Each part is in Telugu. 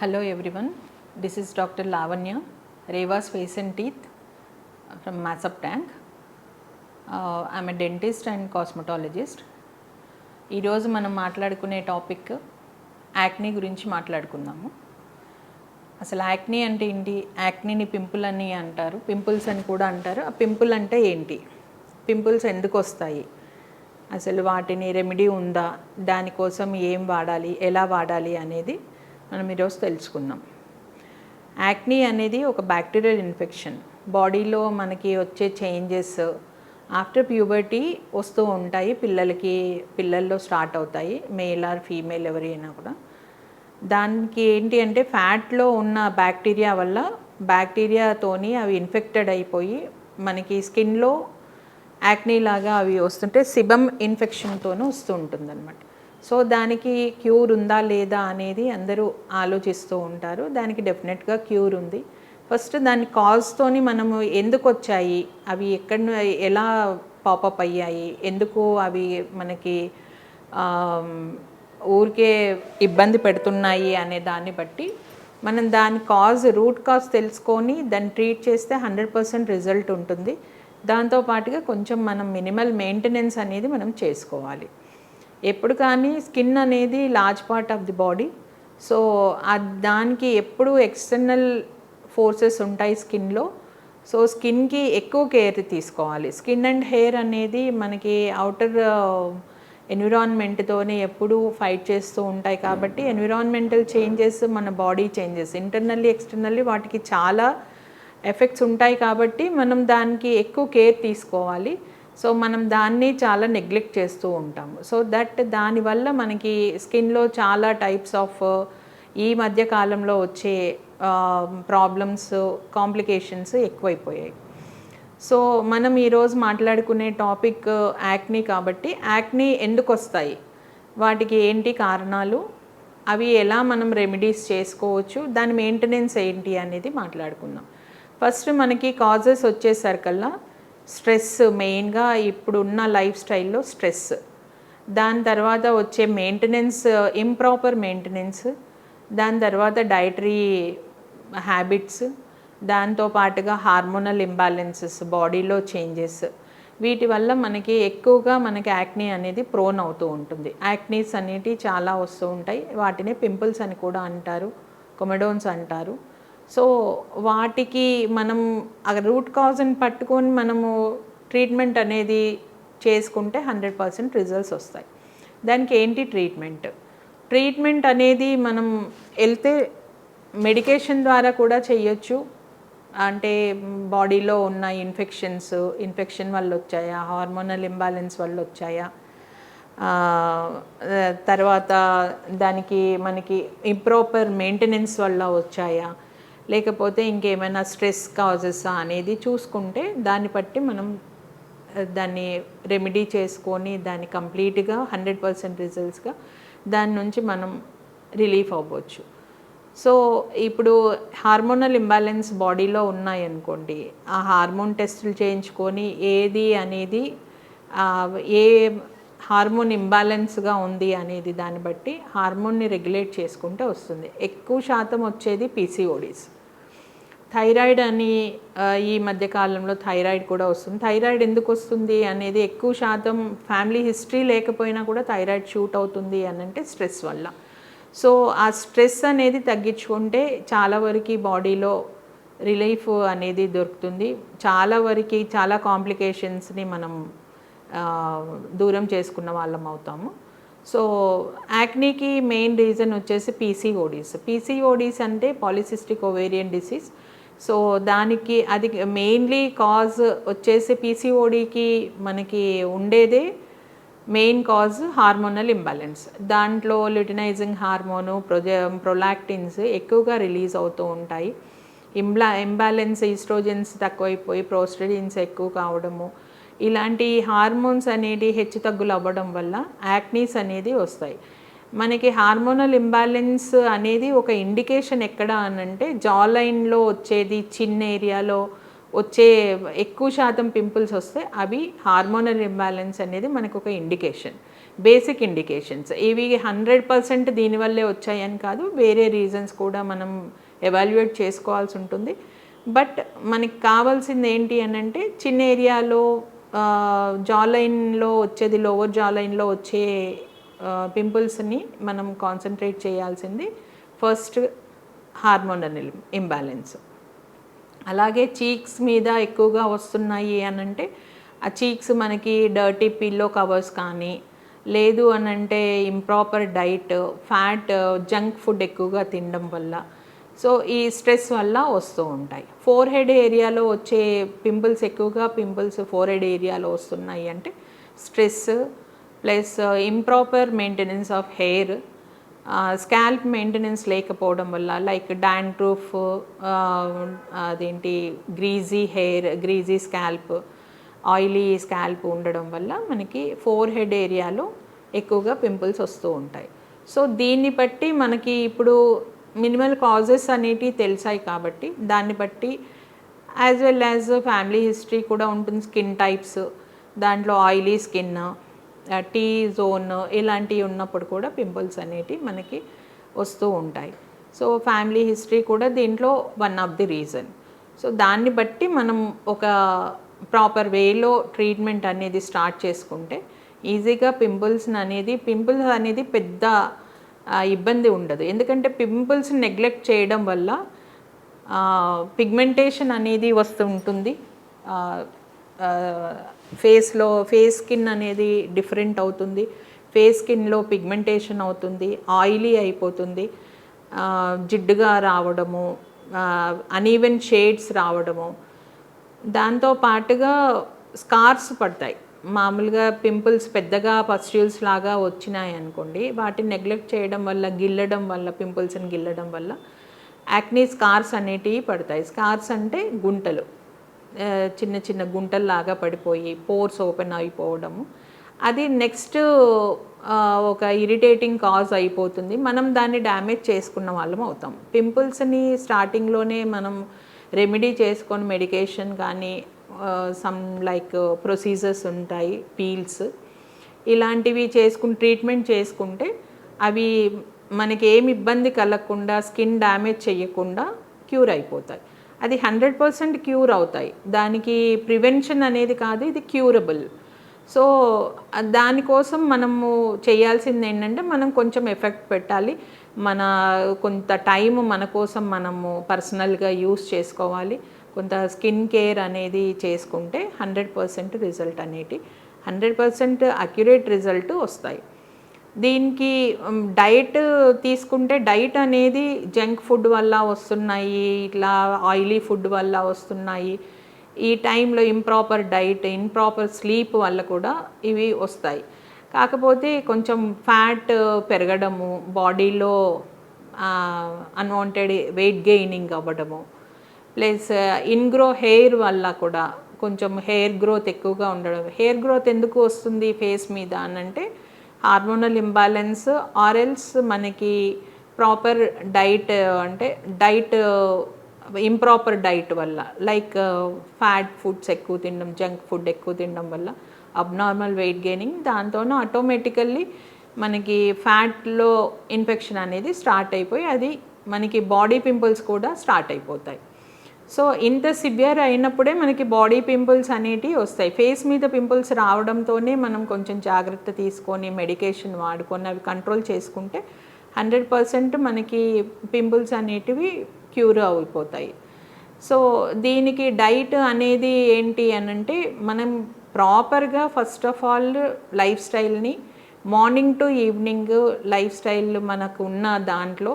Hello everyone, this is Dr. Lavanya, Reva's Face and Teeth from Massup Tank. I'm a dentist and cosmetologist. ఈరోజు మనం మాట్లాడుకునే టాపిక్ యాక్నీ గురించి మాట్లాడుకుందాము. అసలు యాక్నీ అంటే ఏంటి? యాక్నీని పింపుల్ అని అంటారు, పింపుల్స్ అని కూడా అంటారు. ఆ పింపుల్ అంటే ఏంటి, పింపుల్స్ ఎందుకు వస్తాయి, అసలు వాటిని రెమెడీ ఉందా, దానికోసం ఏం వాడాలి, ఎలా వాడాలి అనేది మనం ఈరోజు తెలుసుకుందాం. యాక్నీ అనేది ఒక బ్యాక్టీరియల్ ఇన్ఫెక్షన్. బాడీలో మనకి వచ్చే చేంజెస్ ఆఫ్టర్ ప్యూబర్టీ వస్తూ ఉంటాయి. పిల్లల్లో స్టార్ట్ అవుతాయి, మేల్ ఆర్ ఫీమేల్ ఎవరైనా కూడా. దానికి ఏంటి అంటే ఫ్యాట్లో ఉన్న బ్యాక్టీరియాతోని అవి ఇన్ఫెక్టెడ్ అయిపోయి మనకి స్కిన్లో యాక్నీ లాగా అవి వస్తుంటే సిబమ్ ఇన్ఫెక్షన్తోనూ వస్తూ ఉంటుంది అనమాట. సో దానికి క్యూర్ ఉందా లేదా అనేది అందరూ ఆలోచిస్తూ ఉంటారు. దానికి డెఫినెట్గా క్యూర్ ఉంది. ఫస్ట్ దాని కాజ్తోని మనము ఎందుకు వచ్చాయి, అవి ఎలా పాపప్ అయ్యాయి, ఎందుకు అవి మనకి ఊరికే ఇబ్బంది పెడుతున్నాయి అనే దాన్ని బట్టి మనం దాని రూట్ కాజ్ తెలుసుకొని దాన్ని ట్రీట్ చేస్తే 100% రిజల్ట్ ఉంటుంది. దాంతోపాటుగా కొంచెం మనం మినిమల్ మెయింటెనెన్స్ అనేది మనం చేసుకోవాలి. ఎప్పుడు కానీ స్కిన్ అనేది large part of the body. So దానికి ఎప్పుడు ఎక్స్టర్నల్ ఫోర్సెస్ ఉంటాయి స్కిన్లో. సో స్కిన్కి ఎక్కువ కేర్ తీసుకోవాలి. స్కిన్ అండ్ హెయిర్ అనేది మనకి అవుటర్ ఎన్విరాన్మెంట్తోనే ఎప్పుడూ ఫైట్ చేస్తూ ఉంటాయి. కాబట్టి ఎన్విరాన్మెంటల్ చేంజెస్, మన బాడీ చేంజెస్ ఇంటర్నల్లీ ఎక్స్టర్నల్లీ వాటికి చాలా ఎఫెక్ట్స్ ఉంటాయి. కాబట్టి మనం దానికి ఎక్కువ కేర్ తీసుకోవాలి. సో మనం దాన్ని చాలా నెగ్లెక్ట్ చేస్తూ ఉంటాము. సో దానివల్ల మనకి స్కిన్లో చాలా టైప్స్ ఆఫ్ ఈ మధ్య కాలంలో వచ్చే ప్రాబ్లమ్స్, కాంప్లికేషన్స్ ఎక్కువైపోయాయి. సో మనం ఈరోజు మాట్లాడుకునే టాపిక్ యాక్నీ. కాబట్టి యాక్నీ ఎందుకు వస్తాయి, వాటికి ఏంటి కారణాలు, అవి ఎలా మనం రెమెడీస్ చేసుకోవచ్చు, దాని మెయింటెనెన్స్ ఏంటి అనేది మాట్లాడుకుందాం. ఫస్ట్ మనకి కాజెస్ వచ్చేసరికల్లా స్ట్రెస్, మెయిన్గా ఇప్పుడున్న లైఫ్ స్టైల్లో స్ట్రెస్. దాని తర్వాత వచ్చే మెయింటెనెన్స్, ఇంప్రాపర్ మెయింటెనెన్స్. దాని తర్వాత డైటరీ హ్యాబిట్స్, దాంతోపాటుగా హార్మోనల్ ఇంబ్యాలెన్సెస్, బాడీలో చేంజెస్. వీటి వల్ల మనకి ఎక్కువగా యాక్నీ అనేది ప్రోన్ అవుతూ ఉంటుంది. యాక్నీస్ అనేవి చాలా వస్తూ ఉంటాయి. వాటిని పింపుల్స్ అని కూడా అంటారు, కొమెడోన్స్ అంటారు. సో వాటికి మనం ఆ రూట్ కాజ్ని పట్టుకొని మనము ట్రీట్మెంట్ అనేది చేసుకుంటే 100% రిజల్ట్స్ వస్తాయి. దానికి ఏంటి ట్రీట్మెంట్ అనేది మనం వెళ్తే మెడికేషన్ ద్వారా కూడా చేయొచ్చు. అంటే బాడీలో ఉన్న ఇన్ఫెక్షన్ వల్ల వచ్చాయా, హార్మోనల్ ఇంబ్యాలెన్స్ వల్ల వచ్చాయా, తర్వాత దానికి మనకి ఇంప్రాపర్ మెయింటెనెన్స్ వల్ల వచ్చాయా, లేకపోతే ఇంకేమైనా స్ట్రెస్ కాజెసా అనేది చూసుకుంటే దాన్ని బట్టి మనం దాన్ని రెమెడీ చేసుకొని దాన్ని కంప్లీట్గా 100% రిజల్ట్స్గా దాని నుంచి మనం రిలీఫ్ అవ్వచ్చు. సో ఇప్పుడు హార్మోనల్ ఇంబ్యాలెన్స్ బాడీలో ఉన్నాయనుకోండి, ఆ హార్మోన్ టెస్టులు చేయించుకొని ఏది అనేది ఏ హార్మోన్ ఇంబ్యాలెన్స్గా ఉంది అనేది దాన్ని బట్టి హార్మోన్ని రెగ్యులేట్ చేసుకుంటే వస్తుంది. ఎక్కువ శాతం వచ్చేది పీసీఓడీస్. థైరాయిడ్ అని ఈ మధ్యకాలంలో థైరాయిడ్ కూడా వస్తుంది. థైరాయిడ్ ఎందుకు వస్తుంది అనేది ఎక్కువ శాతం ఫ్యామిలీ హిస్టరీ లేకపోయినా కూడా థైరాయిడ్ షూట్ అవుతుంది అని అంటే స్ట్రెస్ వల్ల. సో ఆ స్ట్రెస్ అనేది తగ్గించుకుంటే చాలా వరకు బాడీలో రిలీఫ్ అనేది దొరుకుతుంది. చాలా కాంప్లికేషన్స్ని మనం దూరం చేసుకున్న వాళ్ళం అవుతాము. సో యాక్నీకి మెయిన్ రీజన్ వచ్చేసి పీసీఓడీస్ అంటే పాలిసిస్టిక్ ఓవేరియన్ డిసీజ్. సో దానికి అది మెయిన్లీ కాజ్ వచ్చేసి పీసీఓడీకి మనకి ఉండేదే మెయిన్ కాజ్ హార్మోనల్ ఇంబ్యాలెన్స్. దాంట్లో ల్యూటినైజింగ్ హార్మోను, ప్రొలాక్టిన్స్ ఎక్కువగా రిలీజ్ అవుతూ ఉంటాయి. ఇంబ్యాలెన్స్, ఈస్ట్రోజన్స్ తక్కువైపోయి ప్రోస్టెడిన్స్ ఎక్కువ కావడము, ఇలాంటి హార్మోన్స్ అనేది హెచ్చు తగ్గులు అవ్వడం వల్ల యాక్నీస్ అనేది వస్తాయి. మనకి హార్మోనల్ ఇంబ్యాలెన్స్ అనేది ఒక ఇండికేషన్ ఎక్కడ అనంటే జా లైన్లో వచ్చేది, చిన్న ఏరియాలో వచ్చే ఎక్కువ శాతం పింపుల్స్ వస్తే అవి హార్మోనల్ ఇంబ్యాలెన్స్ అనేది మనకు ఒక ఇండికేషన్. Basic indications. ఇవి 100% దీనివల్లే వచ్చాయని కాదు, వేరే రీజన్స్ కూడా మనం ఎవాల్యుయేట్ చేసుకోవాల్సి ఉంటుంది. బట్ మనకి కావాల్సింది ఏంటి అని అంటే చిన్న ఏరియాలో జాలైన్లో వచ్చేది, లోవర్ జాలైన్లో వచ్చే పింపుల్స్ని మనం కాన్సన్ట్రేట్ చేయాల్సింది ఫస్ట్ హార్మోనల్ ఇంబ్యాలెన్స్. అలాగే చీక్స్ మీద ఎక్కువగా వస్తున్నాయి అని అంటే ఆ చీక్స్ మనకి డర్టీ పిల్లో కవర్స్ కానీ, లేదు అని అంటే improper diet, fat, junk food ఎక్కువగా తినడం వల్ల, సో ఈ స్ట్రెస్ వల్ల వస్తూ ఉంటాయి. ఫోర్ హెడ్ ఏరియాలో వచ్చే పింపుల్స్, ఎక్కువగా పింపుల్స్ ఫోర్ హెడ్ ఏరియాలో వస్తున్నాయి అంటే stress plus improper maintenance of hair, scalp maintenance లేకపోవడం వల్ల, లైక్ డాండ్రూఫ్, అదేంటి greasy hair, greasy scalp, oily scalp ఉండడం వల్ల మనకి ఫోర్ హెడ్ ఏరియాలో ఎక్కువగా పింపుల్స్ వస్తూ ఉంటాయి. సో దీన్ని బట్టి మనకి ఇప్పుడు మినిమల్ కాజెస్ అనేటివి తెలిసాయి కాబట్టి దాన్ని బట్టి as well as family history కూడా ఉంటుంది. స్కిన్ టైప్స్, దాంట్లో ఆయిలీ స్కిన్, టీ జోన్ ఇలాంటివి ఉన్నప్పుడు కూడా పింపుల్స్ అనేటివి మనకి వస్తూ ఉంటాయి. సో ఫ్యామిలీ హిస్టరీ కూడా దీంట్లో one of the reason. So దాన్ని బట్టి మనం ఒక ప్రాపర్ వేలో ట్రీట్మెంట్ అనేది స్టార్ట్ చేసుకుంటే ఈజీగా పింపుల్స్ అనేది పెద్ద ఇబ్బంది ఉండదు. ఎందుకంటే పింపుల్స్ నెగ్లెక్ట్ చేయడం వల్ల పిగ్మెంటేషన్ అనేది వస్తూ ఉంటుంది. ఫేస్ స్కిన్ అనేది డిఫరెంట్ అవుతుంది, ఫేస్ స్కిన్లో పిగ్మెంటేషన్ అవుతుంది, ఆయిలీ అయిపోతుంది, జిడ్డుగా రావడము, అనీవెన్ షేడ్స్ రావడము, దాంతో పాటుగా స్కార్స్ పడతాయి. మామూలుగా పింపుల్స్ పెద్దగా పస్ట్యూల్స్ లాగా వచ్చినాయి అనుకోండి, వాటిని నెగ్లెక్ట్ చేయడం వల్ల, గిల్లడం వల్ల, పింపుల్స్ని గిల్లడం వల్ల యాక్నీ స్కార్స్ అనేటివి పడతాయి. స్కార్స్ అంటే గుంటలు, చిన్న చిన్న గుంటల్లాగా పడిపోయి పోర్స్ ఓపెన్ అయిపోవడము, అది నెక్స్ట్ ఒక ఇరిటేటింగ్ కాజ్ అయిపోతుంది. మనం దాన్ని డ్యామేజ్ చేసుకున్న వాళ్ళం అవుతాం. పింపుల్స్ని స్టార్టింగ్లోనే మనం రెమెడీ చేసుకొని మెడికేషన్ కానీ సమ్ లైక్ ప్రొసీజర్స్ ఉంటాయి, పీల్స్ ఇలాంటివి ట్రీట్మెంట్ చేసుకుంటే అవి మనకి ఏమి ఇబ్బంది కలగకుండా, స్కిన్ డ్యామేజ్ చేయకుండా క్యూర్ అయిపోతాయి. అది 100% క్యూర్ అవుతాయి. దానికి ప్రివెన్షన్ అనేది కాదు, ఇది క్యూరబుల్. సో దానికోసం మనము చేయాల్సింది ఏంటంటే మనం కొంచెం ఎఫెక్ట్ పెట్టాలి, కొంత టైం మన కోసం మనము పర్సనల్గా యూస్ చేసుకోవాలి, కొంత స్కిన్ కేర్ అనేది చేసుకుంటే 100% రిజల్ట్ అనేటి 100% అక్యురేట్ రిజల్ట్ వస్తాయి. దీనికి డైట్ తీసుకుంటే, డైట్ అనేది జంక్ ఫుడ్ వల్ల వస్తున్నాయి, ఇట్లా ఆయిలీ ఫుడ్ వల్ల వస్తున్నాయి, ఈ టైంలో ఇంప్రాపర్ డైట్, ఇంప్రాపర్ స్లీప్ వల్ల కూడా ఇవి వస్తాయి. కాకపోతే కొంచెం ఫ్యాట్ పెరగడము, బాడీలో అన్వాంటెడ్ వెయిట్ గెయినింగ్ అవ్వడము, ప్లస్ ఇన్గ్రో హెయిర్ వల్ల కూడా కొంచెం హెయిర్ గ్రోత్ ఎక్కువగా ఉండడం. హెయిర్ గ్రోత్ ఎందుకు వస్తుంది ఫేస్ మీద అనంటే హార్మోనల్ ఇంబ్యాలెన్స్ ఆర్ఎల్స్ మనకి ప్రాపర్ డైట్, అంటే ఇంప్రాపర్ డైట్ వల్ల, లైక్ ఫ్యాట్ ఫుడ్స్ ఎక్కువ తినడం, జంక్ ఫుడ్ ఎక్కువ తినడం వల్ల అబ్నార్మల్ వెయిట్ గెయినింగ్, దాంతోనే ఆటోమేటికల్లీ మనకి ఫ్యాట్లో ఇన్ఫెక్షన్ అనేది స్టార్ట్ అయిపోయి అది మనకి బాడీ పింపుల్స్ కూడా స్టార్ట్ అయిపోతాయి. సో ఇంత సివియర్ అయినప్పుడే మనకి బాడీ పింపుల్స్ అనేటివి వస్తాయి. ఫేస్ మీద పింపుల్స్ రావడంతోనే మనం కొంచెం జాగ్రత్త తీసుకొని మెడికేషన్ వాడుకొని అవి కంట్రోల్ చేసుకుంటే 100% మనకి పింపుల్స్ అనేటివి క్యూర్ అయిపోతాయి. సో దీనికి డైట్ అనేది ఏంటి అనంటే మనం ప్రాపర్గా ఫస్ట్ ఆఫ్ ఆల్ లైఫ్ స్టైల్ని morning to evening life style మనకు ఉన్న దాంట్లో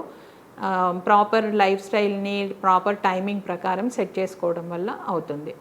ప్రాపర్ లైఫ్ స్టైల్ని ప్రాపర్ టైమింగ్ ప్రకారం సెట్ చేసుకోవడం వల్ల అవుతుంది.